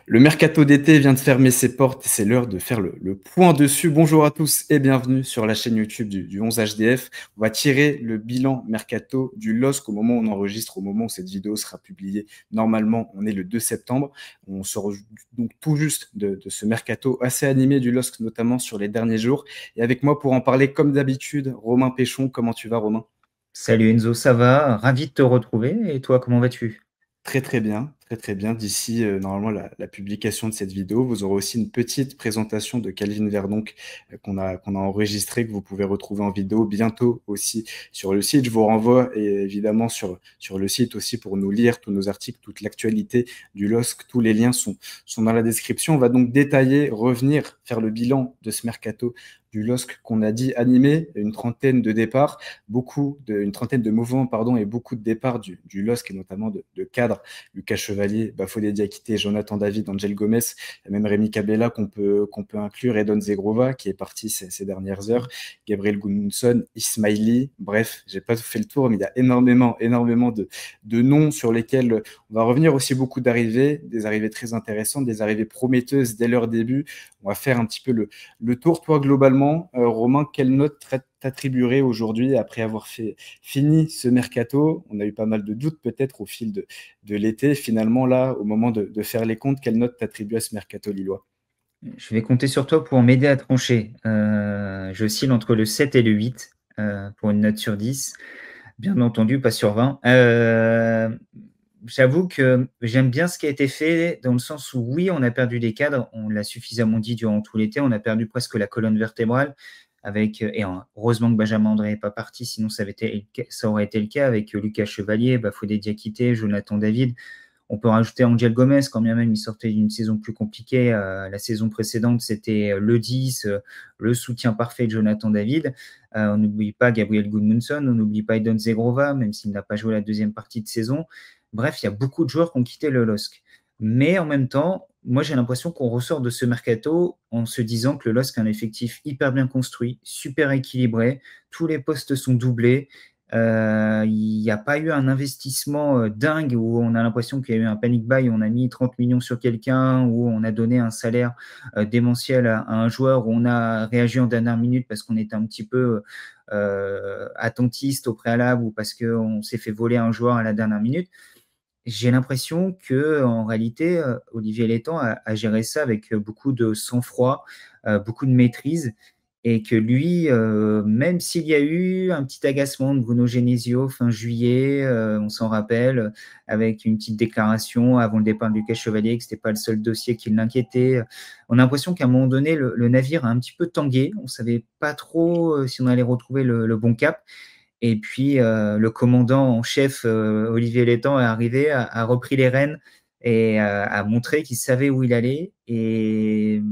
Le mercato d'été vient de fermer ses portes et c'est l'heure de faire le point dessus. Bonjour à tous et bienvenue sur la chaîne YouTube du 11 HDF. On va tirer le bilan mercato du LOSC au moment où on enregistre, au moment où cette vidéo sera publiée. Normalement, on est le 2 septembre. On sort donc tout juste de ce mercato assez animé du LOSC, notamment sur les derniers jours. Et avec moi pour en parler, comme d'habitude, Romain Péchon. Comment tu vas, Romain? Salut Enzo, ça va? Ravi de te retrouver. Et toi, comment vas-tu? Très très bien, très très bien. D'ici normalement la publication de cette vidéo, vous aurez aussi une petite présentation de Calvin Verdonck qu'on a enregistré, que vous pouvez retrouver en vidéo bientôt aussi sur le site. Je vous renvoie évidemment sur le site aussi pour nous lire tous nos articles, toute l'actualité du LOSC. Tous les liens sont dans la description. On va donc détailler, revenir, faire le bilan de ce mercato du LOSC qu'on a dit animé, une trentaine de départs, une trentaine de mouvements pardon, et beaucoup de départs du LOSC et notamment de cadres. Lucas Chevalier, Bafodé Diakité, Jonathan David, Angel Gomez, même Rémi Cabella qu'on peut inclure, Edon Zegrova qui est parti ces dernières heures, Gabriel Gudmundsson, Ismaili, bref, j'ai pas fait le tour, mais il y a énormément de noms sur lesquels on va revenir, aussi beaucoup d'arrivées, des arrivées très intéressantes, des arrivées prometteuses dès leur début. On va faire un petit peu le tour. Toi, globalement, Romain, quelle note t'attribuerais aujourd'hui après avoir fini ce mercato? On a eu pas mal de doutes peut-être au fil de l'été. Finalement, là, au moment de faire les comptes, quelle note t'attribues à ce mercato lillois? Je vais compter sur toi pour m'aider à trancher. J'oscille entre le 7 et le 8 pour une note sur 10. Bien entendu, pas sur 20. J'avoue que j'aime bien ce qui a été fait dans le sens où, oui, on a perdu des cadres. On l'a suffisamment dit durant tout l'été. On a perdu presque la colonne vertébrale. Heureusement que Benjamin André n'est pas parti, sinon ça aurait été le cas avec Lucas Chevalier, Bafodé Diakité, Jonathan David. On peut rajouter Angel Gomez, quand bien même il sortait d'une saison plus compliquée. La saison précédente, c'était le 10, le soutien parfait de Jonathan David. On n'oublie pas Gabriel Gudmundsson, on n'oublie pas Edon Zegrova, même s'il n'a pas joué la deuxième partie de saison. Bref, il y a beaucoup de joueurs qui ont quitté le LOSC. Mais en même temps, moi j'ai l'impression qu'on ressort de ce mercato en se disant que le LOSC a un effectif hyper bien construit, super équilibré, tous les postes sont doublés. Il n'y a pas eu un investissement dingue où on a l'impression qu'il y a eu un panic buy, où on a mis 30 millions sur quelqu'un, où on a donné un salaire démentiel à un joueur, où on a réagi en dernière minute parce qu'on était un petit peu attentiste au préalable ou parce qu'on s'est fait voler un joueur à la dernière minute. J'ai l'impression que en réalité, Olivier Létang a géré ça avec beaucoup de sang-froid, beaucoup de maîtrise et que lui, même s'il y a eu un petit agacement de Bruno Genesio fin juillet, on s'en rappelle, avec une petite déclaration avant le départ de Lucas Chevalier que ce n'était pas le seul dossier qui l'inquiétait. On a l'impression qu'à un moment donné, le navire a un petit peu tangué. On ne savait pas trop si on allait retrouver le bon cap. Et puis, le commandant en chef, Olivier Létang, est arrivé, a repris les rênes et a montré qu'il savait où il allait. Et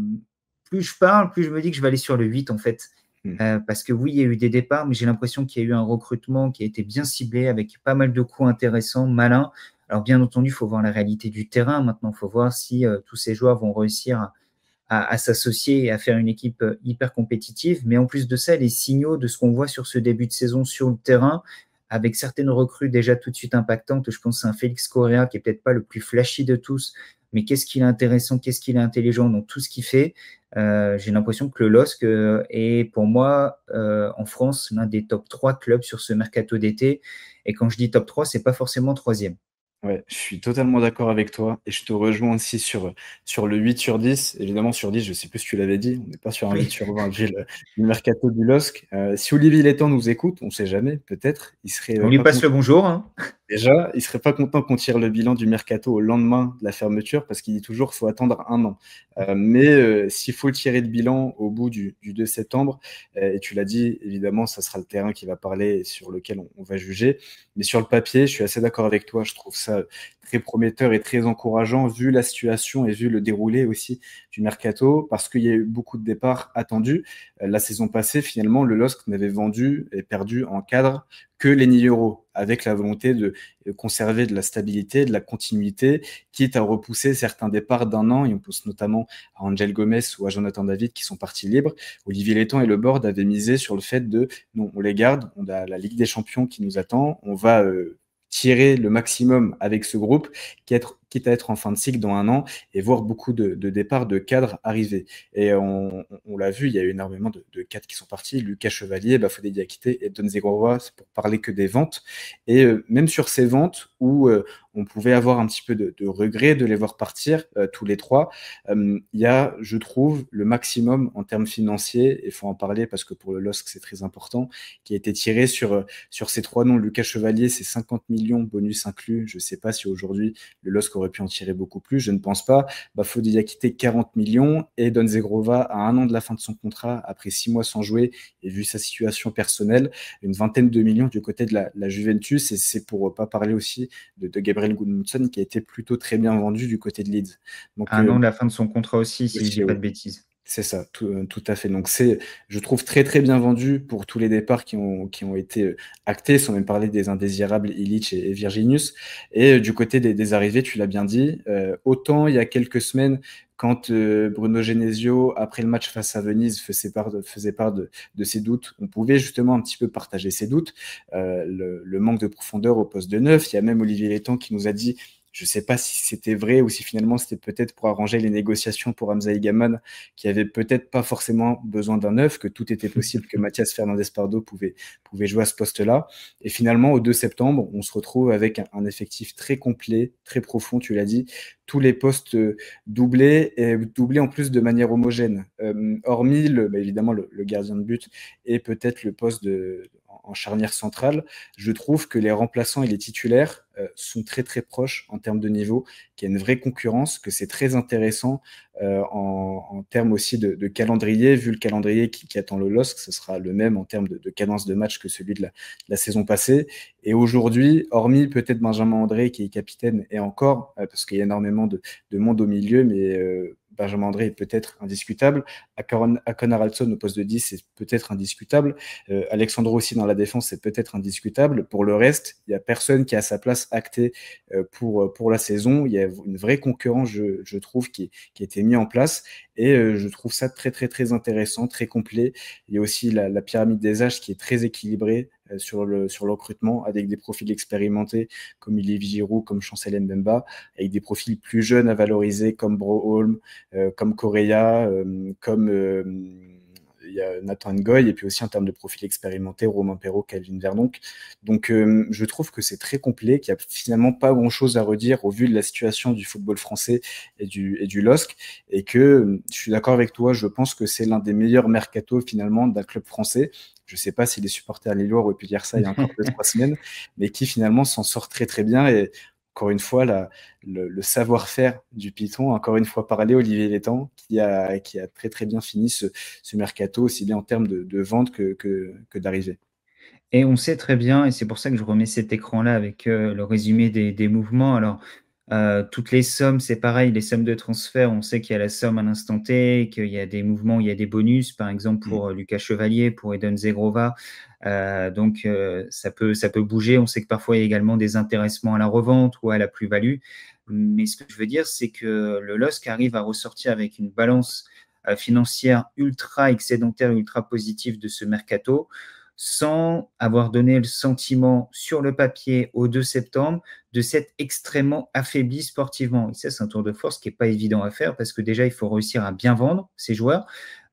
plus je parle, plus je me dis que je vais aller sur le 8, en fait. Hmm. Parce que oui, il y a eu des départs, mais j'ai l'impression qu'il y a eu un recrutement qui a été bien ciblé, avec pas mal de coups intéressants, malins. Alors, bien entendu, il faut voir la réalité du terrain. Maintenant, il faut voir si tous ces joueurs vont réussir à s'associer et à faire une équipe hyper compétitive. Mais en plus de ça, les signaux de ce qu'on voit sur ce début de saison sur le terrain, avec certaines recrues déjà tout de suite impactantes, je pense à un Félix Correa qui est peut-être pas le plus flashy de tous, mais qu'est-ce qu'il est intéressant, qu'est-ce qu'il est intelligent dans tout ce qu'il fait. J'ai l'impression que le LOSC est pour moi en France l'un des top 3 clubs sur ce mercato d'été. Et quand je dis top 3, c'est pas forcément troisième. Ouais, je suis totalement d'accord avec toi et je te rejoins aussi sur le 8 sur 10. Évidemment, sur 10, je sais plus ce que tu l'avais dit, on n'est pas sur un 8 Oui. sur 20 vu le mercato du LOSC. Si Olivier Létang nous écoute, on ne sait jamais, peut-être, il serait On lui pas passe le content. bonjour, hein. Déjà, il serait pas content qu'on tire le bilan du mercato au lendemain de la fermeture parce qu'il dit toujours qu'il faut attendre un an. Mais s'il faut tirer le bilan au bout du 2 septembre, et tu l'as dit, évidemment, ça sera le terrain qui va parler et sur lequel on va juger. Mais sur le papier, je suis assez d'accord avec toi. Je trouve ça très prometteur et très encourageant vu la situation et vu le déroulé aussi du mercato parce qu'il y a eu beaucoup de départs attendus. La saison passée, finalement, le LOSC n'avait vendu et perdu en cadre que Lenny Euro, avec la volonté de conserver de la stabilité, de la continuité, quitte à repousser certains départs d'un an. Et on pense notamment à Angel Gomez ou à Jonathan David qui sont partis libres. Olivier Létang et le board avaient misé sur le fait de non, on les garde, on a la Ligue des Champions qui nous attend, on va tirer le maximum avec ce groupe, quitte à être en fin de cycle dans un an et voir beaucoup de départs de cadres arriver. Et on l'a vu, il y a eu énormément de cadres qui sont partis. Lucas Chevalier, Bafodé Diakité et Don Zegrova, c'est pour parler que des ventes. Et même sur ces ventes où on pouvait avoir un petit peu de regret de les voir partir tous les trois, il y a, je trouve, le maximum en termes financiers, et il faut en parler parce que pour le LOSC, c'est très important, qui a été tiré sur ces trois noms. Lucas Chevalier, c'est 50 millions, bonus inclus. Je ne sais pas si aujourd'hui, le LOSC aurait pu en tirer beaucoup plus, je ne pense pas. Bafodé Diakité, 40 millions, et Don Zegrova, à un an de la fin de son contrat, après 6 mois sans jouer, et vu sa situation personnelle, une vingtaine de millions du côté de la Juventus, et c'est pour pas parler aussi de Gabriel Gudmundsson, qui a été plutôt très bien vendu du côté de Leeds. Donc, À un an de la fin de son contrat aussi, si je ne dis pas de bêtises. C'est ça, tout à fait. Donc c'est, je trouve, très très bien vendu pour tous les départs qui ont été actés, sans même parler des indésirables Illich et Virginius. Et du côté des arrivées, tu l'as bien dit, autant il y a quelques semaines, quand Bruno Genesio, après le match face à Venise, faisait part de ses doutes, on pouvait justement un petit peu partager ses doutes, le manque de profondeur au poste de neuf. Il y a même Olivier Létang qui nous a dit, je ne sais pas si c'était vrai ou si finalement c'était peut-être pour arranger les négociations pour Hamza Gaman, qui avait peut-être pas forcément besoin d'un neuf, que tout était possible, que Mathias Fernandez-Pardo pouvait jouer à ce poste-là. Et finalement, au 2 septembre, on se retrouve avec un effectif très complet, très profond, tu l'as dit, tous les postes doublés, et doublés en plus de manière homogène. Hormis, évidemment, le gardien de but et peut-être le poste en charnière centrale, je trouve que les remplaçants et les titulaires sont très très proches en termes de niveau, qu'il y a une vraie concurrence, que c'est très intéressant en termes aussi de calendrier, vu le calendrier qui attend le LOSC, ce sera le même en termes de cadence de match que celui de la saison passée. Et aujourd'hui, hormis peut-être Benjamin André qui est capitaine, et encore, parce qu'il y a énormément de monde au milieu, mais Benjamin André est peut-être indiscutable. Akon Haraldsson au poste de 10, c'est peut-être indiscutable. Alexandre aussi dans la défense, c'est peut-être indiscutable. Pour le reste, il n'y a personne qui a sa place actée pour la saison. Il y a une vraie concurrence, je trouve, qui a été mise en place. Et je trouve ça très, très, très intéressant, très complet. Il y a aussi la pyramide des âges qui est très équilibrée sur le recrutement, avec des profils expérimentés comme Olivier Giroud, comme Chancel Mbemba, avec des profils plus jeunes à valoriser comme Broholm, comme Correa, comme il y a Nathan Ngoy, et puis aussi en termes de profil expérimenté, Romain Perrault, Calvin Verdonk. Donc je trouve que c'est très complet, qu'il n'y a finalement pas grand-chose à redire au vu de la situation du football français et du LOSC, et que je suis d'accord avec toi, je pense que c'est l'un des meilleurs mercatos finalement d'un club français. Je ne sais pas si les supporters lillois auraient pu dire ça il y a encore 2-3 semaines, mais qui finalement s'en sort très très bien. Et encore une fois, le savoir-faire du Python, encore une fois parlé, Olivier Létang, qui a très très bien fini ce mercato, aussi bien en termes de vente que d'arrivée. Et on sait très bien, et c'est pour ça que je remets cet écran-là avec le résumé des mouvements. Alors, toutes les sommes, c'est pareil, les sommes de transfert, on sait qu'il y a la somme à l'instant T, qu'il y a des mouvements, il y a des bonus, par exemple pour Lucas Chevalier, pour Edon Zegrova. Donc, ça peut bouger. On sait que parfois, il y a également des intéressements à la revente ou à la plus-value. Mais ce que je veux dire, c'est que le LOSC arrive à ressortir avec une balance financière ultra excédentaire, ultra positive de ce mercato, sans avoir donné le sentiment sur le papier au 2 septembre de s'être extrêmement affaibli sportivement. Et ça, c'est un tour de force qui n'est pas évident à faire parce que déjà, il faut réussir à bien vendre ces joueurs.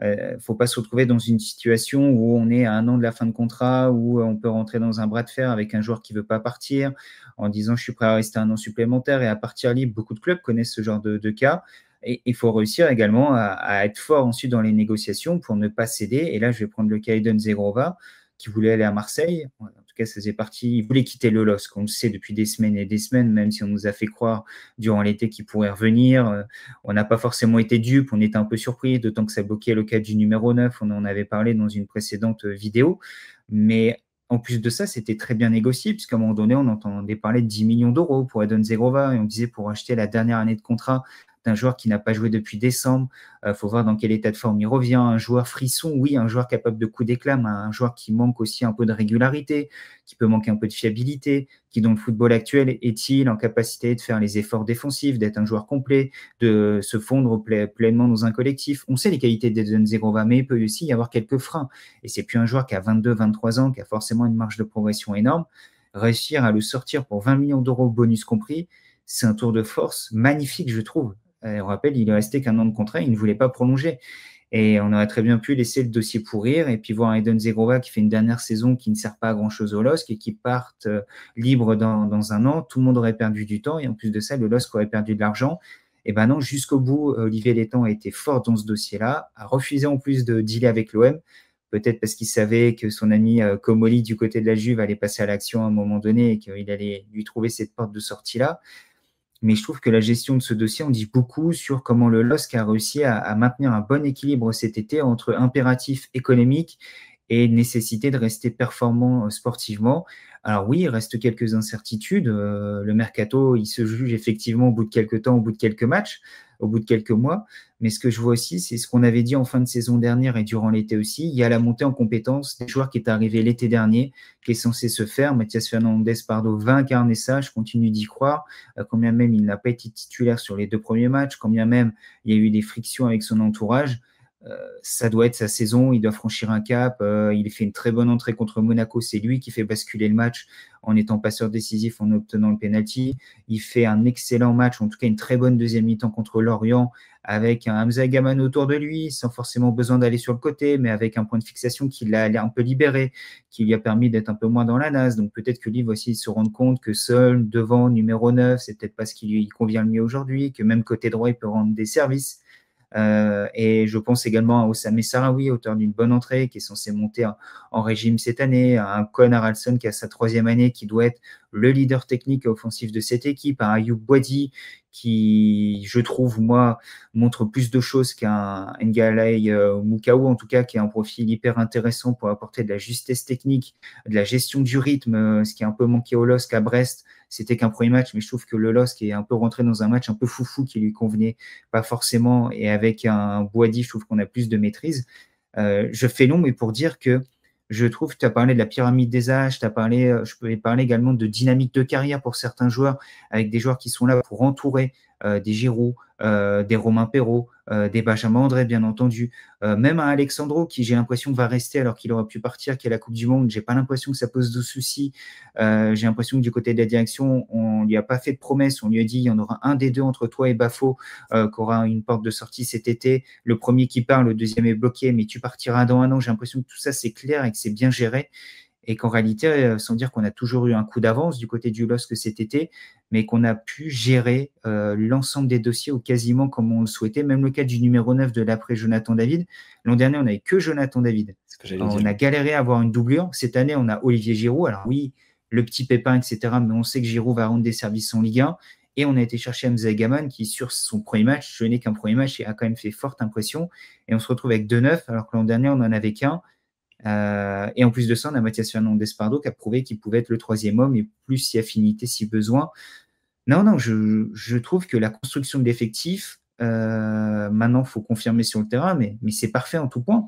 Il ne faut pas se retrouver dans une situation où on est à un an de la fin de contrat, où on peut rentrer dans un bras de fer avec un joueur qui ne veut pas partir en disant je suis prêt à rester un an supplémentaire et à partir libre. Beaucoup de clubs connaissent ce genre de cas. Et il faut réussir également à être fort ensuite dans les négociations pour ne pas céder. Et là, je vais prendre le cas Edon Zegrova, qui voulait aller à Marseille. En tout cas, ça faisait partie. Il voulait quitter le LOSC, on le sait depuis des semaines et des semaines, même si on nous a fait croire durant l'été qu'il pourrait revenir. On n'a pas forcément été dupes, on était un peu surpris, d'autant que ça bloquait le cas du numéro 9. On en avait parlé dans une précédente vidéo. Mais en plus de ça, c'était très bien négocié, puisqu'à un moment donné, on entendait parler de 10 millions d'euros pour Edon Zegrova, et on disait pour acheter la dernière année de contrat d'un joueur qui n'a pas joué depuis décembre. Faut voir dans quel état de forme il revient. Un joueur frisson, oui, un joueur capable de coup d'éclat, mais un joueur qui manque aussi un peu de régularité, qui peut manquer un peu de fiabilité, qui dans le football actuel est-il en capacité de faire les efforts défensifs, d'être un joueur complet, de se fondre pleinement dans un collectif. On sait les qualités d'Edon Zegrova, mais il peut aussi y avoir quelques freins. Et c'est plus un joueur qui a 22, 23 ans, qui a forcément une marge de progression énorme. Réussir à le sortir pour 20 millions d'euros bonus compris, c'est un tour de force magnifique, je trouve. On rappelle, il est resté qu'un an de contrat, il ne voulait pas prolonger. Et on aurait très bien pu laisser le dossier pourrir et puis voir Eden Zegrova qui fait une dernière saison qui ne sert pas à grand-chose au LOSC et qui parte libre dans un an. Tout le monde aurait perdu du temps et en plus de ça, le LOSC aurait perdu de l'argent. Et ben non, jusqu'au bout, Olivier Létang a été fort dans ce dossier-là, a refusé en plus de dealer avec l'OM, peut-être parce qu'il savait que son ami Comolli du côté de la Juve allait passer à l'action à un moment donné et qu'il allait lui trouver cette porte de sortie-là. Mais je trouve que la gestion de ce dossier en dit beaucoup sur comment le LOSC a réussi à maintenir un bon équilibre cet été entre impératif économique et nécessité de rester performant sportivement. Alors oui, il reste quelques incertitudes. Le mercato, il se juge effectivement au bout de quelques temps, au bout de quelques matchs, au bout de quelques mois. Mais ce que je vois aussi, c'est ce qu'on avait dit en fin de saison dernière et durant l'été aussi. Il y a la montée en compétence des joueurs qui est arrivé l'été dernier, qui est censé se faire. Mathias Fernandez-Pardo va incarner ça, je continue d'y croire. Combien même il n'a pas été titulaire sur les 2 premiers matchs, combien même il y a eu des frictions avec son entourage. Ça doit être sa saison, il doit franchir un cap. Il fait une très bonne entrée contre Monaco, c'est lui qui fait basculer le match en étant passeur décisif, en obtenant le penalty. Il fait un excellent match, en tout cas une très bonne deuxième mi-temps contre Lorient, avec un Hamza Gaman autour de lui, sans forcément besoin d'aller sur le côté, mais avec un point de fixation qui l'a un peu libéré, qui lui a permis d'être un peu moins dans la nasse. Donc peut-être que lui va aussi se rendre compte que seul, devant, numéro 9, c'est peut-être pas ce qui lui convient le mieux aujourd'hui, que même côté droit, il peut rendre des services. Et je pense également à Osame Sarawi, auteur d'une bonne entrée, qui est censé monter en régime cette année, à un Con Haraldsson qui a sa 3e année, qui doit être le leader technique et offensif de cette équipe, à un Ayoub Boadi, qui, je trouve, moi, montre plus de choses qu'un Ngalai Moukao, en tout cas, qui a un profil hyper intéressant pour apporter de la justesse technique, de la gestion du rythme, ce qui a un peu manqué au LOSC à Brest. C'était qu'un premier match, mais je trouve que le LOSC est un peu rentré dans un match un peu foufou qui lui convenait pas forcément. Et avec un Boadi, je trouve qu'on a plus de maîtrise. Je fais long, mais pour dire que je trouve que tu as parlé de la pyramide des âges, je peux parler également de dynamique de carrière pour certains joueurs, avec des joueurs qui sont là pour entourer des Giroud, des Romain Perrault, des Benjamin André, bien entendu, même un Alexandro qui, j'ai l'impression, va rester alors qu'il aurait pu partir, qui est la Coupe du Monde. J'ai pas l'impression que ça pose de soucis. J'ai l'impression que du côté de la direction, on lui a pas fait de promesses. On lui a dit il y en aura un des deux entre toi et Bafo qui aura une porte de sortie cet été. Le premier qui part, le deuxième est bloqué, mais tu partiras dans un an. J'ai l'impression que tout ça, c'est clair et que c'est bien géré. Et qu'en réalité, sans dire qu'on a toujours eu un coup d'avance du côté du LOSC cet été, mais qu'on a pu gérer l'ensemble des dossiers ou quasiment comme on le souhaitait, même le cas du numéro 9 de l'après Jonathan David. L'an dernier, on n'avait que Jonathan David. On a galéré à avoir une doublure. Cette année, on a Olivier Giroud. Alors oui, le petit pépin, etc., mais on sait que Giroud va rendre des services en Ligue 1. Et on a été chercher Hamza Gaman qui, sur son premier match, je n'ai qu'un premier match, a quand même fait forte impression. Et on se retrouve avec 2 neufs, alors que l'an dernier, on n'en avait qu'un. Et en plus de ça, on a Mathias Fernandez-Pardo qui a prouvé qu'il pouvait être le 3e homme et plus si affinité si besoin. Non, je trouve que la construction de l'effectif, maintenant, il faut confirmer sur le terrain, mais c'est parfait en tout point.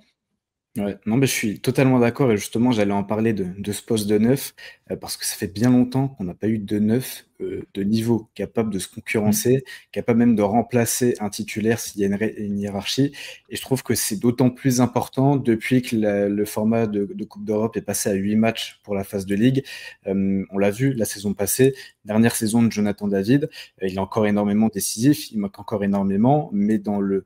Ouais, non, mais je suis totalement d'accord et justement, j'allais en parler de ce poste de neuf parce que ça fait bien longtemps qu'on n'a pas eu de neuf de niveau capable de se concurrencer, capable même de remplacer un titulaire s'il y a une hiérarchie. Et je trouve que c'est d'autant plus important depuis que le format de Coupe d'Europe est passé à 8 matchs pour la phase de Ligue. On l'a vu la saison passée, dernière saison de Jonathan David, il est encore énormément décisif, il manque encore énormément, mais dans le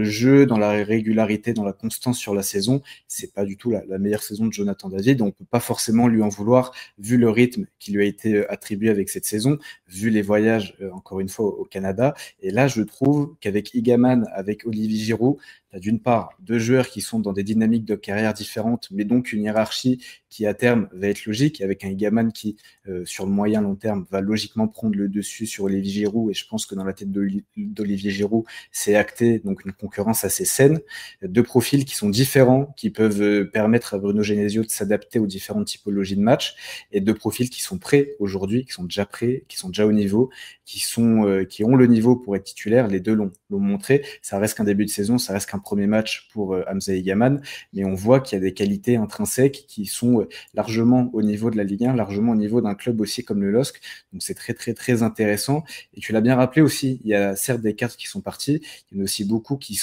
jeu, dans la régularité, dans la constance sur la saison, c'est pas du tout la meilleure saison de Jonathan David. On peut pas forcément lui en vouloir, vu le rythme qui lui a été attribué avec cette saison, vu les voyages, encore une fois, au Canada. Et là, je trouve qu'avec Igaman, avec Olivier Giroud, tu as d'une part 2 joueurs qui sont dans des dynamiques de carrière différentes, mais donc une hiérarchie qui à terme va être logique, avec un Igaman qui, sur le moyen long terme, va logiquement prendre le dessus sur Olivier Giroud, et je pense que dans la tête d'Olivier Giroud, c'est acté, donc une concurrence assez saine. 2 profils qui sont différents, qui peuvent permettre à Bruno Genesio de s'adapter aux différentes typologies de match, et 2 profils qui sont prêts aujourd'hui, qui sont déjà prêts, qui sont déjà au niveau, qui ont le niveau pour être titulaires. Les 2 l'ont montré. Ça reste qu'un début de saison, ça reste qu'un premier match pour Hamza Igaman, mais on voit qu'il y a des qualités intrinsèques qui sont largement au niveau de la Ligue 1, largement au niveau d'un club aussi comme le LOSC. Donc c'est très très très intéressant. Et tu l'as bien rappelé aussi, il y a certes des cartes qui sont parties, il y en a aussi beaucoup qui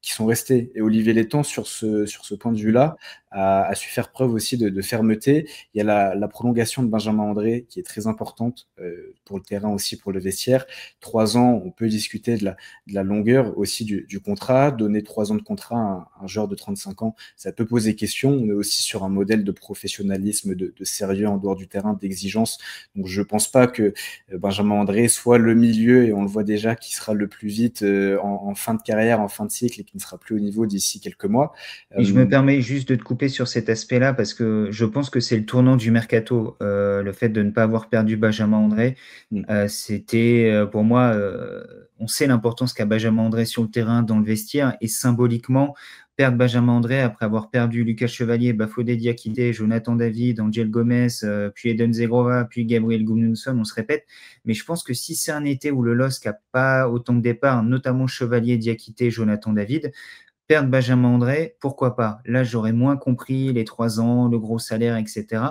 qui sont restés. Et Olivier Létang, sur ce point de vue-là, a su faire preuve aussi de fermeté. Il y a la prolongation de Benjamin André qui est très importante pour le terrain aussi, pour le vestiaire. 3 ans, on peut discuter de la longueur aussi du contrat. Donner 3 ans de contrat à un joueur de 35 ans, ça peut poser question. On est aussi sur un modèle de professionnalisme, de sérieux en dehors du terrain, d'exigence. Donc je pense pas que Benjamin André soit le milieu, et on le voit déjà, qui sera le plus vite en fin de carrière, en fin de cycle, et qui ne sera plus au niveau d'ici quelques mois. Et je me permets juste de te couper sur cet aspect-là parce que je pense que c'est le tournant du mercato, le fait de ne pas avoir perdu Benjamin André. C'était pour moi, on sait l'importance qu'a Benjamin André sur le terrain, dans le vestiaire, et symboliquement, perdre Benjamin André après avoir perdu Lucas Chevalier, Bafodé Diakité, Jonathan David, Angel Gomez, puis Eden Zegrova, puis Gabriel Gudmundsson, on se répète. Mais je pense que si c'est un été où le LOSC n'a pas autant de départs, notamment Chevalier, Diakité, Jonathan David, perdre Benjamin André, pourquoi pas? Là, j'aurais moins compris les 3 ans, le gros salaire, etc.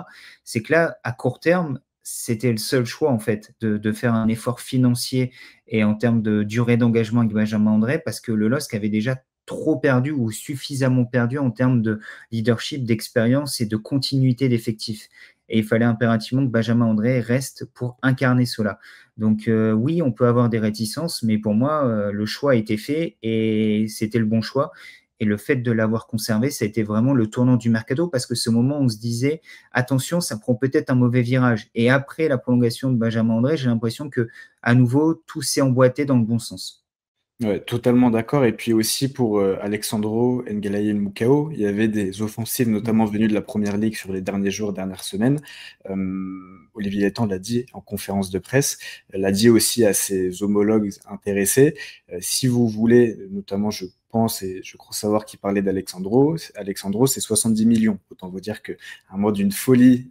C'est que là, à court terme, c'était le seul choix, en fait, de faire un effort financier et en termes de durée d'engagement avec Benjamin André, parce que le LOSC avait déjà trop perdu ou suffisamment perdu en termes de leadership, d'expérience et de continuité d'effectifs. Et il fallait impérativement que Benjamin André reste pour incarner cela. Donc oui, on peut avoir des réticences, mais pour moi, le choix a été fait et c'était le bon choix. Et le fait de l'avoir conservé, ça a été vraiment le tournant du mercato, parce que ce moment où on se disait, attention, ça prend peut-être un mauvais virage. Et après la prolongation de Benjamin André, j'ai l'impression que à nouveau, tout s'est emboîté dans le bon sens. Ouais, totalement d'accord. Et puis aussi pour Alexandro Ngalaye Moukao, il y avait des offensives notamment venues de la Première Ligue sur les derniers jours, dernières semaines. Olivier Létang l'a dit en conférence de presse, l'a dit aussi à ses homologues intéressés. Si vous voulez, notamment je pense, et je crois savoir qu'il parlait d'Alexandro, c'est 70 millions. Autant vous dire qu'à un mot d'une folie,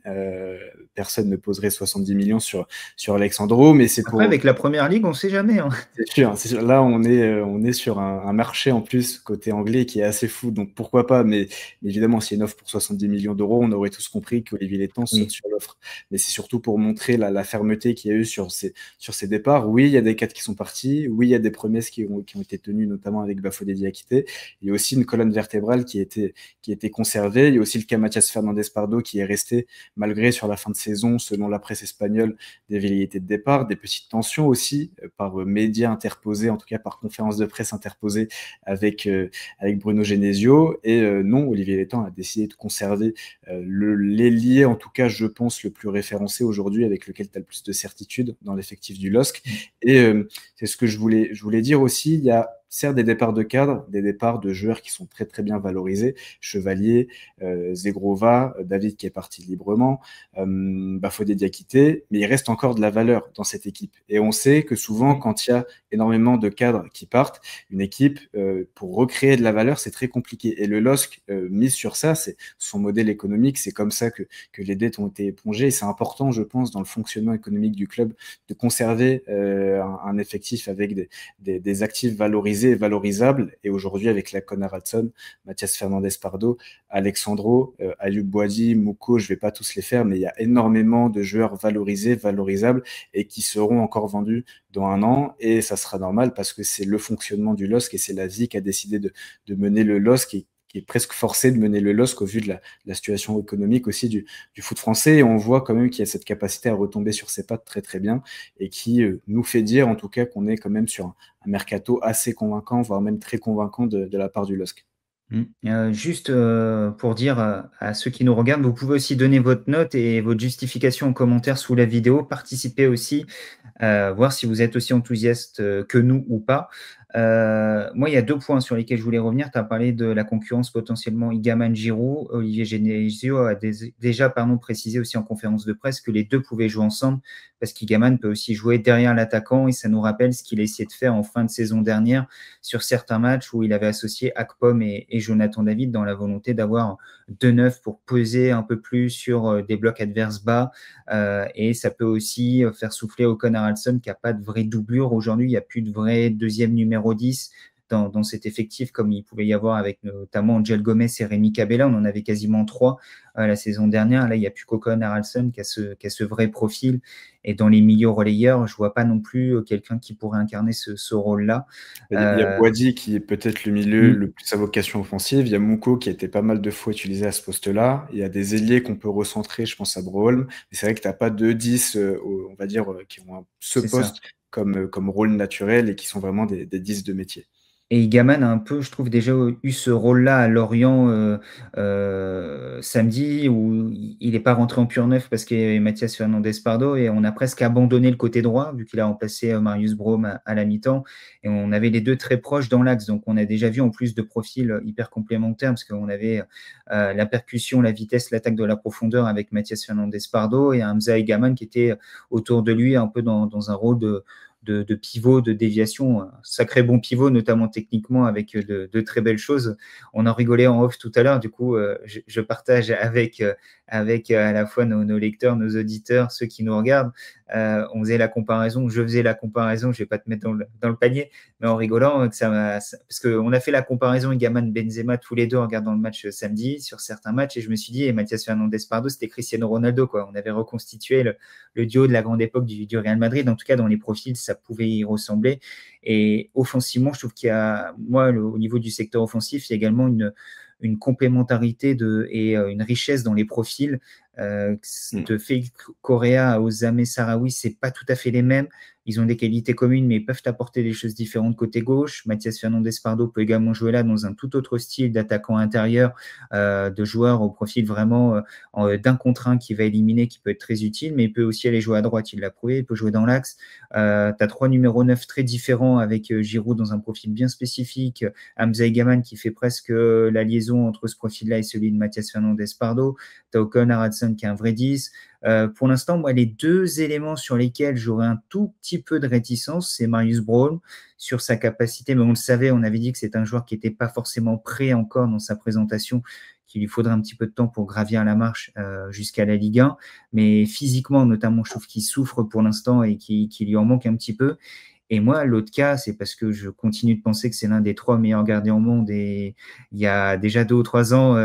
personne ne poserait 70 millions sur Alexandro, mais c'est Après, pour... avec la Première Ligue, on ne sait jamais, hein. C'est sûr, c'est sûr. Là, on est sur un marché en plus côté anglais qui est assez fou, donc pourquoi pas. Mais évidemment, s'il y a une offre pour 70 millions d'euros, on aurait tous compris qu'Olivier Létang saute sur l'offre. Mais c'est surtout pour montrer la fermeté qu'il y a eu sur ces départs. Oui, il y a des cadres qui sont partis. Oui, il y a des promesses qui ont été tenues, notamment avec Bafodé Diakité. Il y a aussi une colonne vertébrale qui a été conservée. Il y a aussi le cas Mathias Fernandez Pardo qui est resté, malgré sur la fin de saison, selon la presse espagnole, des velléités de départ, des petites tensions aussi par médias interposés, en tout cas par conférence de presse interposée avec Bruno Genesio. Et non, Olivier Létang a décidé de conserver l'ailier, en tout cas, je pense, le plus référencé aujourd'hui, avec lequel tu as le plus de certitude dans l'effectif du LOSC. Et c'est ce que je voulais dire aussi. Il y a certes des départs de cadres, des départs de joueurs qui sont très très bien valorisés, Chevalier, Zegrova, David qui est parti librement, Bafodé Diakité, mais il reste encore de la valeur dans cette équipe. Et on sait que souvent, quand il y a énormément de cadres qui partent, une équipe, pour recréer de la valeur, c'est très compliqué. Et le LOSC mise sur ça, c'est son modèle économique, c'est comme ça que les dettes ont été épongées. Et c'est important, je pense, dans le fonctionnement économique du club, de conserver un effectif avec des actifs valorisés et valorisables. Et aujourd'hui, avec la Hudson, Mathias Fernandez Pardo, Alexandro, Ayoub Boadi, Mouko, je vais pas tous les faire, mais il y a énormément de joueurs valorisés, valorisables, et qui seront encore vendus dans 1 an. Et ça sera normal parce que c'est le fonctionnement du LOSC et c'est la vie qui a décidé de mener le LOSC, qui est presque forcé de mener le LOSC au vu de la situation économique aussi du foot français. Et on voit quand même qu'il y a cette capacité à retomber sur ses pattes très très bien, et qui nous fait dire en tout cas qu'on est quand même sur un mercato assez convaincant, voire même très convaincant de la part du LOSC. Juste pour dire à ceux qui nous regardent, vous pouvez aussi donner votre note et votre justification en commentaire sous la vidéo. Participez aussi, voir si vous êtes aussi enthousiaste que nous ou pas. Moi, il y a 2 points sur lesquels je voulais revenir. Tu as parlé de la concurrence potentiellement Igaman-Giroud. Olivier Genesio a déjà précisé aussi en conférence de presse que les deux pouvaient jouer ensemble, parce qu'Igaman peut aussi jouer derrière l'attaquant, et ça nous rappelle ce qu'il a essayé de faire en fin de saison dernière sur certains matchs où il avait associé Akpom et Jonathan David, dans la volonté d'avoir 2 neufs pour peser un peu plus sur des blocs adverses bas. Et ça peut aussi faire souffler Ocon Haraldson, qui n'a pas de vraie doublure aujourd'hui. Il n'y a plus de vrai deuxième numéro 10. dans cet effectif, comme il pouvait y avoir avec notamment Angel Gomez et Rémi Cabella. On en avait quasiment 3 la saison dernière. Là, il n'y a plus qu'Ocon Haraldson qui a ce vrai profil. Et dans les milieux relayeurs, je ne vois pas non plus quelqu'un qui pourrait incarner ce rôle-là. Il y a Boadi qui est peut-être le milieu le plus à vocation offensive. Il y a Mouko qui a été pas mal de fois utilisé à ce poste-là. Il y a des ailiers qu'on peut recentrer, je pense à Broholm. Mais c'est vrai que tu n'as pas de 10, on va dire, qui ont ce poste comme rôle naturel et qui sont vraiment des 10 de métier. Et Igaman a un peu, je trouve, déjà eu ce rôle-là à Lorient samedi, où il n'est pas rentré en pur neuf parce qu'il y avait Mathias Fernandez-Pardo, et on a presque abandonné le côté droit, vu qu'il a remplacé Marius Braun à la mi-temps. Et on avait les deux très proches dans l'axe. Donc on a déjà vu en plus de profils hyper complémentaires, parce qu'on avait la percussion, la vitesse, l'attaque de la profondeur avec Mathias Fernandez-Pardo, et Hamza Igaman qui était autour de lui un peu dans un rôle de pivot, de déviation, un sacré bon pivot, notamment techniquement, avec de très belles choses. On en rigolait en off tout à l'heure, du coup, je partage avec à la fois nos lecteurs, nos auditeurs, ceux qui nous regardent. On faisait la comparaison, je faisais la comparaison, je ne vais pas te mettre dans le panier, mais en rigolant, parce qu'on a fait la comparaison Igaman-Benzema tous les deux en regardant le match samedi, sur certains matchs, et je me suis dit, Mathias Fernandez-Pardo, c'était Cristiano Ronaldo, quoi. On avait reconstitué le duo de la grande époque du Real Madrid. En tout cas, dans les profils, ça pouvait y ressembler. Et offensivement, je trouve qu'il y a, moi, au niveau du secteur offensif, il y a également une complémentarité et une richesse dans les profils. De Félix Correa à Osame Sarawi, c'est pas tout à fait les mêmes. Ils ont des qualités communes, mais ils peuvent apporter des choses différentes côté gauche. Mathias Fernandez-Pardo peut également jouer là dans un tout autre style d'attaquant intérieur, de joueur au profil vraiment d'un contre un qui va éliminer, qui peut être très utile, mais il peut aussi aller jouer à droite, il l'a prouvé, il peut jouer dans l'axe. Tu as 3 numéros 9 très différents, avec Giroud dans un profil bien spécifique, Hamza Igaman qui fait presque la liaison entre ce profil-là et celui de Mathias Fernandez-Pardo. Tu as Ocon Haraldson qui est un vrai 10. Pour l'instant, moi, les 2 éléments sur lesquels j'aurais un tout petit peu de réticence, c'est Marius Braun sur sa capacité, mais on le savait, on avait dit que c'est un joueur qui n'était pas forcément prêt encore dans sa présentation, qu'il lui faudrait un petit peu de temps pour gravir la marche jusqu'à la Ligue 1, mais physiquement, notamment, je trouve qu'il souffre pour l'instant et qu'il lui en manque un petit peu. Et moi, l'autre cas, c'est parce que je continue de penser que c'est l'un des 3 meilleurs gardiens au monde. Et il y a déjà 2 ou 3 ans,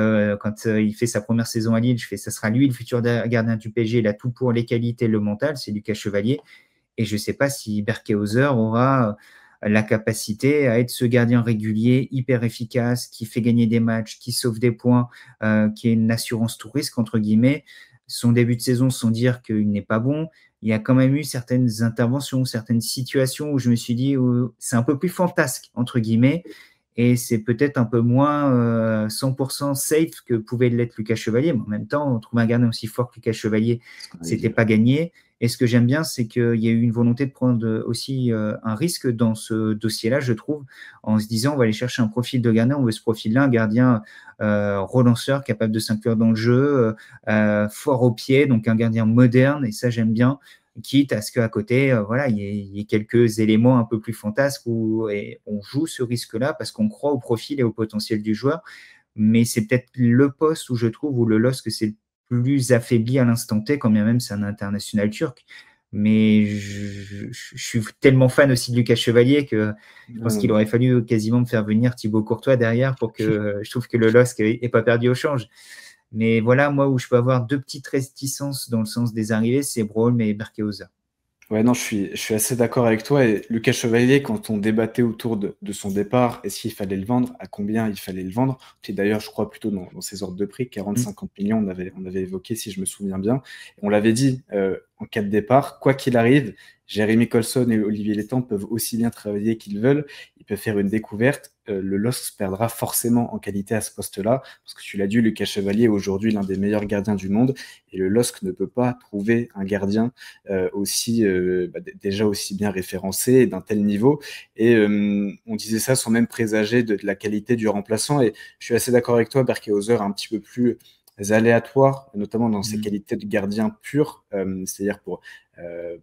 quand il fait sa première saison à Lille, je fais ça sera lui le futur gardien du PSG. Il a tout pour les qualités, le mental, c'est Lucas Chevalier. Et je ne sais pas si Berkehauser aura la capacité à être ce gardien régulier, hyper efficace, qui fait gagner des matchs, qui sauve des points, qui est une assurance tout risque, entre guillemets. Son début de saison, sans dire qu'il n'est pas bon, il y a quand même eu certaines interventions, certaines situations où je me suis dit c'est un peu plus fantasque, entre guillemets, et c'est peut-être un peu moins 100% safe que pouvait l'être Lucas Chevalier. Mais en même temps, trouver un gardien aussi fort que Lucas Chevalier, c'était pas gagné. Et ce que j'aime bien, c'est qu'il y a eu une volonté de prendre aussi un risque dans ce dossier-là, je trouve, en se disant on va aller chercher un profil de gardien, on veut ce profil-là, un gardien relanceur, capable de s'inclure dans le jeu, fort au pied, donc un gardien moderne, et ça j'aime bien, quitte à ce qu'à côté, voilà, il y ait quelques éléments un peu plus fantasques où on joue ce risque-là parce qu'on croit au profil et au potentiel du joueur. Mais c'est peut-être le poste où je trouve où le LOSC c'est le plus affaibli à l'instant T, quand bien même c'est un international turc. Mais je suis tellement fan aussi de Lucas Chevalier que je pense qu'il aurait fallu quasiment me faire venir Thibaut Courtois derrière pour que je trouve que le LOSC n'est pas perdu au change. Mais voilà, moi, où je peux avoir 2 petites réticences dans le sens des arrivées, c'est Braun et Berkehauser. Ouais, non, je suis assez d'accord avec toi. Et Lucas Chevalier, quand on débattait autour de son départ, est-ce qu'il fallait le vendre, à combien il fallait le vendre, puis d'ailleurs, je crois plutôt dans ses ordres de prix, 40-50 millions, on avait évoqué, si je me souviens bien. On l'avait dit, en cas de départ, quoi qu'il arrive, Jérémy Colson et Olivier Létang peuvent aussi bien travailler qu'ils veulent, ils peuvent faire une découverte. Le LOSC perdra forcément en qualité à ce poste-là, parce que tu l'as dit, Lucas Chevalier est aujourd'hui l'un des meilleurs gardiens du monde, et le LOSC ne peut pas trouver un gardien déjà aussi bien référencé et d'un tel niveau. Et on disait ça sans même présager de la qualité du remplaçant, et je suis assez d'accord avec toi, Berkehauser un petit peu plus aléatoire, notamment dans ses qualités de gardien pur, c'est-à-dire pour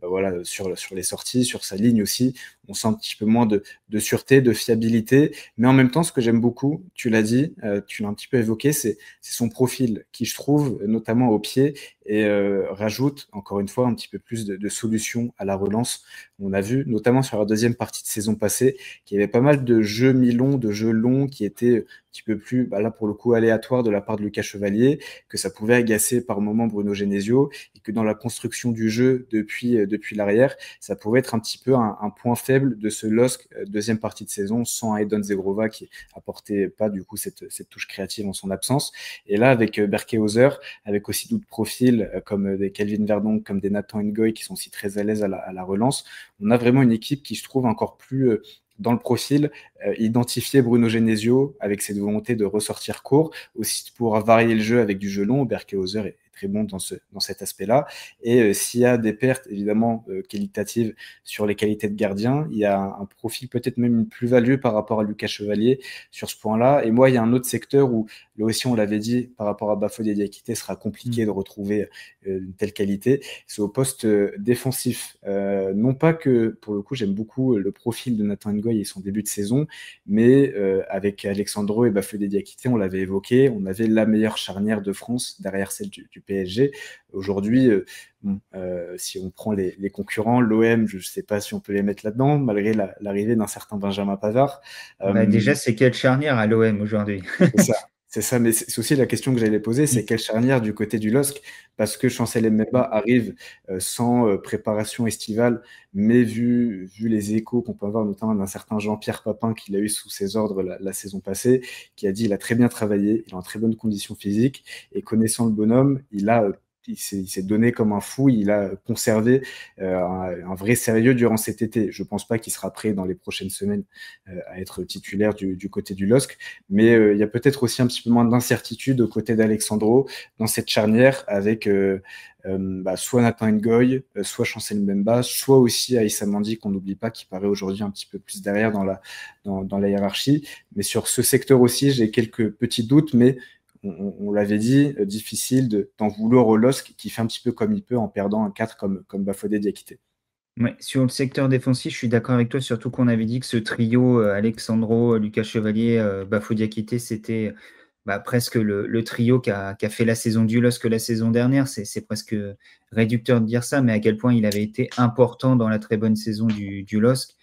voilà, sur les sorties, sur sa ligne aussi. On sent un petit peu moins de sûreté, de fiabilité. Mais en même temps, ce que j'aime beaucoup, tu l'as dit, tu l'as un petit peu évoqué, c'est son profil qui, je trouve, notamment au pied, et rajoute, encore une fois, un petit peu plus de solutions à la relance. On a vu, notamment sur la deuxième partie de saison passée, qu'il y avait pas mal de jeux mi-longs, de jeux longs qui étaient un petit peu plus, là pour le coup, aléatoires de la part de Lucas Chevalier, que ça pouvait agacer par moments Bruno Genesio, et que dans la construction du jeu depuis l'arrière, ça pouvait être un petit peu un point faible de ce LOSC deuxième partie de saison sans Aidon Zegrova qui apportait pas du coup cette touche créative en son absence. Et là, avec Berkehauser, avec aussi d'autres profils comme des Calvin Verdonk, comme des Nathan Ngoy qui sont aussi très à l'aise à la relance, on a vraiment une équipe qui se trouve encore plus dans le profil, identifier Bruno Genesio avec cette volonté de ressortir court, aussi pour varier le jeu avec du jeu long. Berkehauser est très bon dans cet aspect-là. Et s'il y a des pertes, évidemment, qualitatives sur les qualités de gardien, il y a un profil, peut-être même une plus-value par rapport à Lucas Chevalier sur ce point-là. Et moi, il y a un autre secteur où, là aussi, on l'avait dit, par rapport à Bafodé Diakité, sera compliqué de retrouver une telle qualité. C'est au poste défensif. Non pas que, pour le coup, j'aime beaucoup le profil de Nathan Ngoy et son début de saison, mais avec Alexandro et Bafodé Diakité, on l'avait évoqué, on avait la meilleure charnière de France derrière celle du PSG. Aujourd'hui, si on prend les concurrents, l'OM, je ne sais pas si on peut les mettre là-dedans, malgré l'arrivée d'un certain Benjamin Pavard. Déjà, c'est quelle charnière à l'OM aujourd'hui? C'est ça. C'est ça, mais c'est aussi la question que j'allais poser, c'est quelle charnière du côté du LOSC, parce que Chancel Mbemba arrive sans préparation estivale, mais vu les échos qu'on peut avoir notamment d'un certain Jean-Pierre Papin qu'il a eu sous ses ordres la saison passée, qui a dit il a très bien travaillé, il est en très bonne condition physique, et connaissant le bonhomme, il s'est donné comme un fou, il a conservé un vrai sérieux durant cet été. Je ne pense pas qu'il sera prêt dans les prochaines semaines à être titulaire du côté du LOSC, mais il y a peut-être aussi un petit peu moins d'incertitude au côté d'Alexandro dans cette charnière avec soit Nathan Ngoy, soit Chancel Mbemba, soit aussi Aïssa Mandi qu'on n'oublie pas, qui paraît aujourd'hui un petit peu plus derrière dans la hiérarchie. Mais sur ce secteur aussi, j'ai quelques petits doutes, mais on l'avait dit, difficile d'en vouloir au LOSC qui fait un petit peu comme il peut en perdant un 4 comme Bafodé Diakité. Ouais, sur le secteur défensif, je suis d'accord avec toi, surtout qu'on avait dit que ce trio, Alexandro, Lucas Chevalier, Bafo Diakité, c'était presque le trio qui a fait la saison du LOSC la saison dernière. C'est presque réducteur de dire ça, mais à quel point il avait été important dans la très bonne saison du LOSC.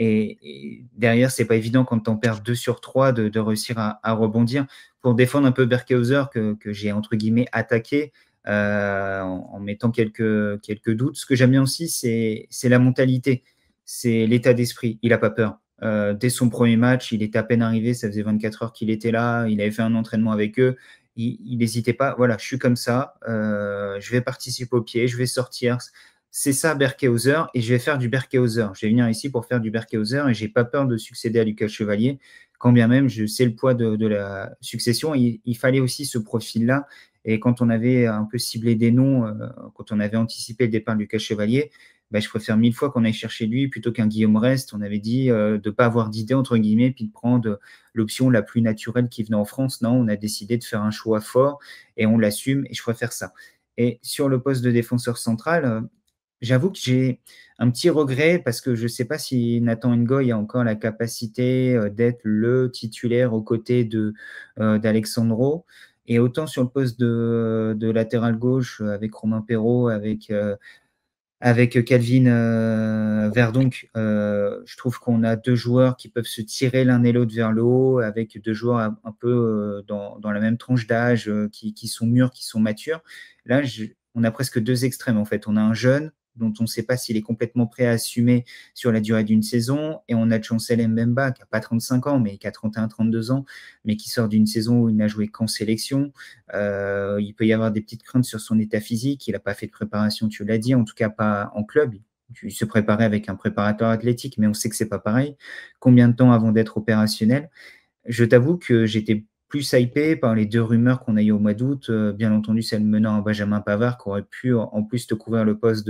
Et derrière, c'est pas évident quand tu en perds 2 sur 3 de réussir à rebondir. Pour défendre un peu Berkehauser, que j'ai entre guillemets attaqué, en mettant quelques doutes. Ce que j'aime bien aussi, c'est la mentalité, c'est l'état d'esprit. Il n'a pas peur. Dès son premier match, il était à peine arrivé, ça faisait 24 heures qu'il était là, il avait fait un entraînement avec eux, il n'hésitait pas. Voilà, je suis comme ça, je vais participer au pied, je vais sortir. C'est ça Berkehauser, et je vais faire du Berkehauser. Je vais venir ici pour faire du Berkehauser, et j'ai pas peur de succéder à Lucas Chevalier, quand bien même je sais le poids de la succession. Il fallait aussi ce profil-là. Et quand on avait un peu ciblé des noms, quand on avait anticipé le départ de Lucas Chevalier, je préfère 1000 fois qu'on aille chercher lui plutôt qu'un Guillaume Rest. On avait dit de ne pas avoir d'idée, entre guillemets, puis de prendre l'option la plus naturelle qui venait en France. Non, on a décidé de faire un choix fort et on l'assume, et je préfère ça. Et sur le poste de défenseur central, j'avoue que j'ai un petit regret parce que je ne sais pas si Nathan Ngoy a encore la capacité d'être le titulaire aux côtés d'Alexandro. Et autant sur le poste de latéral gauche avec Romain Perrault, avec Calvin Verdonk, je trouve qu'on a deux joueurs qui peuvent se tirer l'un et l'autre vers le haut, avec deux joueurs un peu dans la même tranche d'âge, qui sont mûrs, qui sont matures. Là, on a presque deux extrêmes en fait. On a un jeune dont on ne sait pas s'il est complètement prêt à assumer sur la durée d'une saison, et on a Chancel Mbemba qui n'a pas 35 ans, mais qui a 31-32 ans, mais qui sort d'une saison où il n'a joué qu'en sélection. Il peut y avoir des petites craintes sur son état physique. Il n'a pas fait de préparation, tu l'as dit, en tout cas pas en club. Il se préparait avec un préparateur athlétique, mais on sait que c'est pas pareil. Combien de temps avant d'être opérationnel? Je t'avoue que j'étais plus hypé par les deux rumeurs qu'on a eues au mois d'août. Bien entendu, celle menant à Benjamin Pavard, qui aurait pu en plus te couvrir le poste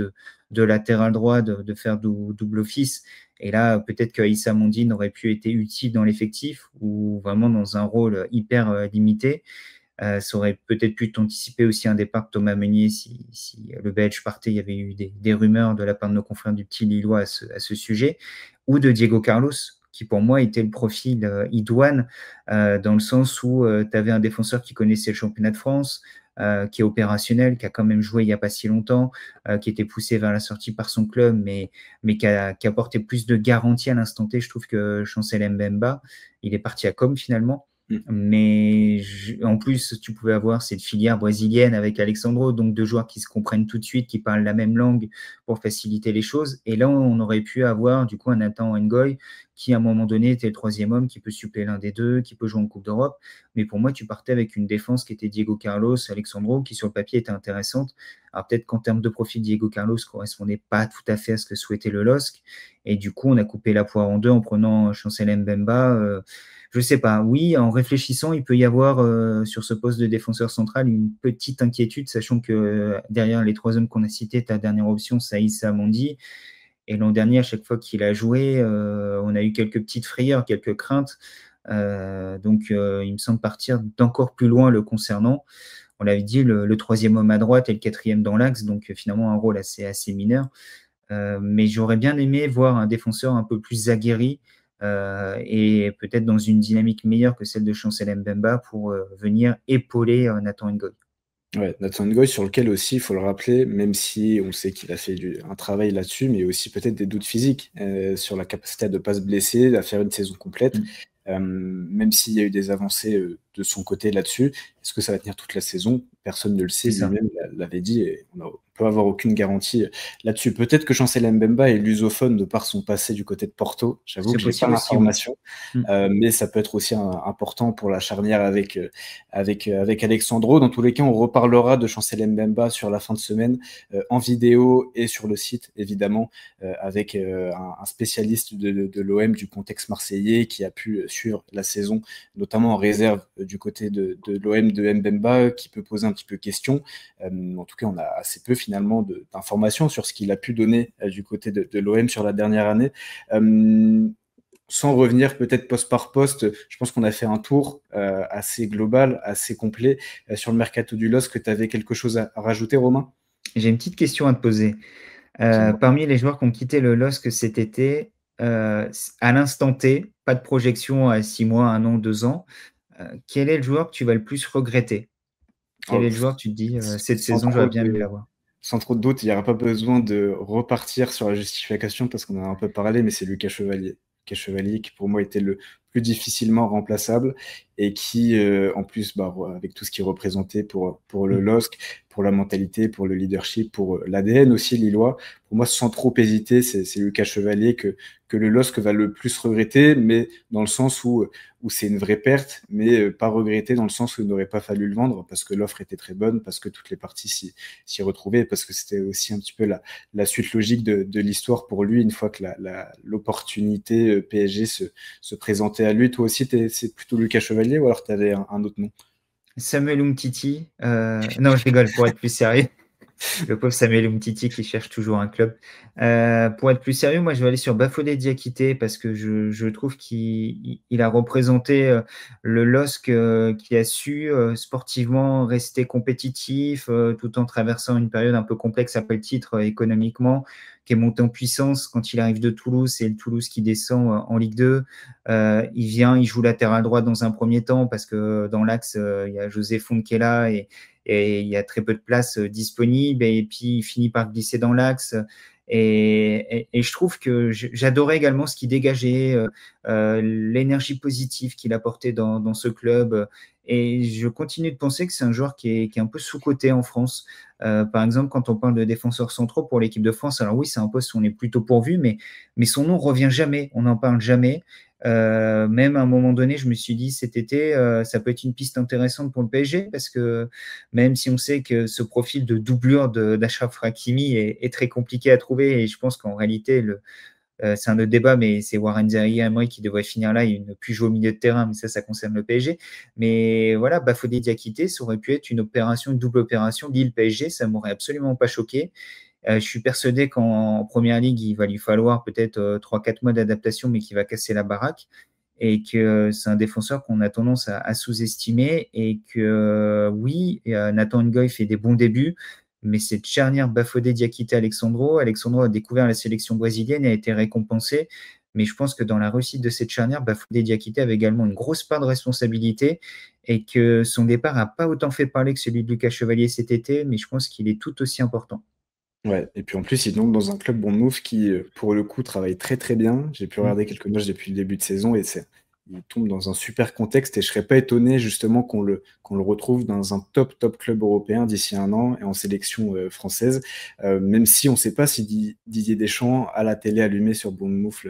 de latéral droit, de faire double office. Et là, peut-être que Issa Mondine aurait pu être utile dans l'effectif ou vraiment dans un rôle hyper limité. Ça aurait peut-être pu anticiper aussi un départ de Thomas Meunier si le Belge partait. Il y avait eu des rumeurs de la part de nos confrères du Petit Lillois à ce sujet, ou de Diego Carlos, qui pour moi était le profil idoine, dans le sens où tu avais un défenseur qui connaissait le championnat de France, qui est opérationnel, qui a quand même joué il n'y a pas si longtemps, qui était poussé vers la sortie par son club, mais qui apporté plus de garantie à l'instant T. Je trouve que Chancel Mbemba, il est parti à Com finalement. Mais en plus, tu pouvais avoir cette filière brésilienne avec Alexandro, donc deux joueurs qui se comprennent tout de suite, qui parlent la même langue pour faciliter les choses. Et là, on aurait pu avoir du coup un Nathan Ngoy qui, à un moment donné, était le troisième homme, qui peut suppléer l'un des deux, qui peut jouer en Coupe d'Europe. Mais pour moi, tu partais avec une défense qui était Diego Carlos, Alexandro, qui sur le papier était intéressante. Alors peut-être qu'en termes de profil, Diego Carlos ne correspondait pas tout à fait à ce que souhaitait le LOSC. Et du coup, on a coupé la poire en deux en prenant Chancel Mbemba. Je sais pas. Oui, en réfléchissant, il peut y avoir sur ce poste de défenseur central une petite inquiétude, sachant que derrière les trois hommes qu'on a cités, ta dernière option, Saïssa Mondi. Et l'an dernier, à chaque fois qu'il a joué, on a eu quelques petites frayeurs, quelques craintes. Donc, il me semble partir d'encore plus loin le concernant. On l'avait dit, le troisième homme à droite et le quatrième dans l'axe, donc finalement un rôle assez mineur. Mais j'aurais bien aimé voir un défenseur un peu plus aguerri et peut-être dans une dynamique meilleure que celle de Chancel Mbemba pour venir épauler Nathan Ngoy. Ouais, Nathan Ngoy, sur lequel aussi, il faut le rappeler, même si on sait qu'il a fait un travail là-dessus, mais aussi peut-être des doutes physiques sur la capacité à ne pas se blesser, à faire une saison complète. Même s'il y a eu des avancées de son côté là-dessus, est-ce que ça va tenir toute la saison? Personne ne le sait, lui-même l'avait dit, et on ne peut avoir aucune garantie là-dessus. Peut-être que Chancel Mbemba est lusophone de par son passé du côté de Porto. J'avoue que je n'ai pas l'information, mais ça peut être aussi important pour la charnière avec Alexandro. Dans tous les cas, on reparlera de Chancel Mbemba sur la fin de semaine, en vidéo et sur le site, évidemment, avec un spécialiste de l'OM, du contexte marseillais, qui a pu suivre la saison, notamment en réserve du côté de l'OM de Mbemba, qui peut poser un petit peu question. En tout cas, on a assez peu finalement d'informations sur ce qu'il a pu donner du côté de l'OM sur la dernière année. Sans revenir peut-être poste par poste, je pense qu'on a fait un tour assez global, assez complet sur le mercato du LOSC. Que tu avais quelque chose à rajouter, Romain? J'ai une petite question à te poser. Parmi les joueurs qui ont quitté le LOSC cet été, à l'instant T, pas de projection à 6 mois, 1 an, 2 ans, quel est le joueur que tu vas le plus regretter? Quel est le joueur, tu te dis, cette saison, j'aurais bien aimé l'avoir? Sans trop de doute, il n'y aura pas besoin de repartir sur la justification parce qu'on en a un peu parlé, mais c'est Lucas Chevalier. Lucas Chevalier qui pour moi était le plus difficilement remplaçable et qui, en plus, avec tout ce qu'il représentait pour le LOSC, pour la mentalité, pour le leadership, pour l'ADN aussi lillois, pour moi, sans trop hésiter, c'est Lucas Chevalier que le LOSC va le plus regretter, mais dans le sens où c'est une vraie perte, mais pas regretter dans le sens où il n'aurait pas fallu le vendre parce que l'offre était très bonne, parce que toutes les parties s'y retrouvaient, parce que c'était aussi un petit peu la suite logique de l'histoire pour lui une fois que l'opportunité PSG se présentait à lui. Toi aussi, c'est plutôt Lucas Chevalier ou alors tu avais un autre nom? Samuel Umtiti. Non, je rigole, pour être plus sérieux. Le pauvre Samuel Umtiti qui cherche toujours un club. Pour être plus sérieux, moi, je vais aller sur Bafodé Diakité parce que je trouve qu'il a représenté le LOSC qui a su sportivement rester compétitif tout en traversant une période un peu complexe après le titre économiquement, qui est monté en puissance quand il arrive de Toulouse. C'est le Toulouse qui descend en Ligue 2. Il vient, il joue latéral droit dans un premier temps parce que dans l'axe, il y a José Font qui est là et il y a très peu de place disponible, et puis il finit par glisser dans l'axe. Et je trouve que j'adorais également ce qu'il dégageait, l'énergie positive qu'il apportait dans ce club. Et je continue de penser que c'est un joueur qui est un peu sous-coté en France. Par exemple, quand on parle de défenseurs centraux pour l'équipe de France, alors oui, c'est un poste où on est plutôt pourvu, mais son nom revient jamais, on n'en parle jamais. Même à un moment donné, je me suis dit cet été, ça peut être une piste intéressante pour le PSG parce que même si on sait que ce profil de doublure d'Achraf Hakimi est très compliqué à trouver, et je pense qu'en réalité, c'est un autre débat, mais c'est Warren Zaïre-Emery qui devrait finir là. Il ne plus jouer au milieu de terrain, mais ça concerne le PSG. Mais voilà, Bafodé Diakité, ça aurait pu être une double opération Lille-PSG, ça m'aurait absolument pas choqué. Je suis persuadé qu'en première ligue, il va lui falloir peut-être 3-4 mois d'adaptation, mais qu'il va casser la baraque. et que c'est un défenseur qu'on a tendance à sous-estimer, et que oui, Nathan Ngoy fait des bons débuts, mais cette charnière Bafodé-Diakité Alexandro a découvert la sélection brésilienne et a été récompensé. Mais je pense que dans la réussite de cette charnière, Bafodé-Diakité avait également une grosse part de responsabilité, et que son départ n'a pas autant fait parler que celui de Lucas Chevalier cet été, mais je pense qu'il est tout aussi important. Ouais, et puis en plus, il tombe dans un club Bournemouth qui, pour le coup, travaille très très bien. J'ai pu Mm. regarder quelques matchs depuis le début de saison et il tombe dans un super contexte et je serais pas étonné justement qu'on le retrouve dans un top club européen d'ici un an et en sélection française. Même si on ne sait pas si Didier Deschamps a la télé allumée sur Bournemouth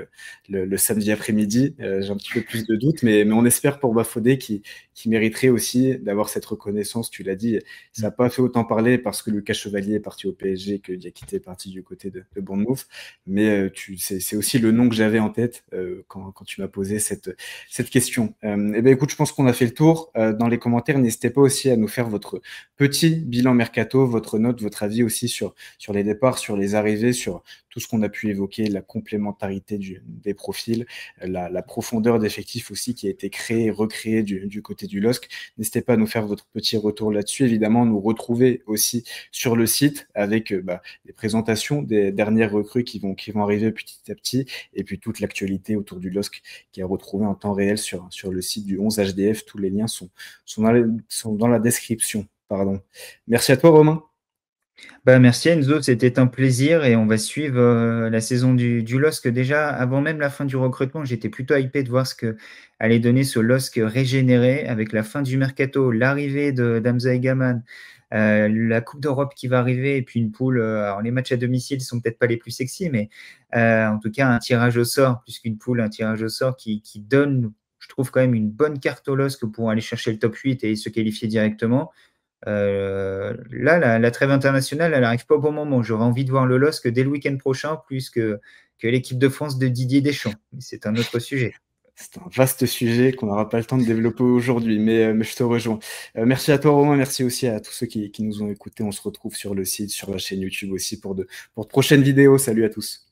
le samedi après-midi. J'ai un petit peu plus de doutes, mais on espère pour Bafodé qui mériterait aussi d'avoir cette reconnaissance. Tu l'as dit, ça n'a pas fait autant parler parce que Lucas Chevalier est parti au PSG que Diakité est parti du côté de Bournemouth. Mais c'est aussi le nom que j'avais en tête quand tu m'as posé cette question. Eh ben, écoute, je pense qu'on a fait le tour. Dans les commentaires, n'hésitez pas aussi à nous faire votre petit bilan mercato, votre note, votre avis aussi sur les départs, sur les arrivées, sur tout ce qu'on a pu évoquer, la complémentarité des profils, la profondeur d'effectifs aussi qui a été créée, recréée du côté du LOSC. N'hésitez pas à nous faire votre petit retour là-dessus. Évidemment, nous retrouver aussi sur le site avec les présentations des dernières recrues qui vont arriver petit à petit, et puis toute l'actualité autour du LOSC qui est retrouvée en temps réel sur le site du 11 HDF. Tous les liens sont dans la description. Pardon. Merci à toi, Romain. Merci Enzo, c'était un plaisir, et on va suivre la saison du LOSC. Déjà, avant même la fin du recrutement, j'étais plutôt hypé de voir ce que allait donner ce LOSC régénéré avec la fin du mercato, l'arrivée d'Hamza Egaman, la Coupe d'Europe qui va arriver, et puis une poule. Alors les matchs à domicile ne sont peut-être pas les plus sexy, mais en tout cas un tirage au sort, plus qu'une poule, un tirage au sort qui donne, je trouve, quand même une bonne carte au LOSC pour aller chercher le top 8 et se qualifier directement. Là, la trêve internationale, elle n'arrive pas au bon moment. J'aurais envie de voir le LOSC dès le week-end prochain, plus que l'équipe de France de Didier Deschamps. Mais c'est un autre sujet. C'est un vaste sujet qu'on n'aura pas le temps de développer aujourd'hui, mais je te rejoins. Merci à toi, Romain. Merci aussi à tous ceux qui nous ont écoutés. On se retrouve sur le site, sur la chaîne YouTube aussi pour de prochaines vidéos. Salut à tous.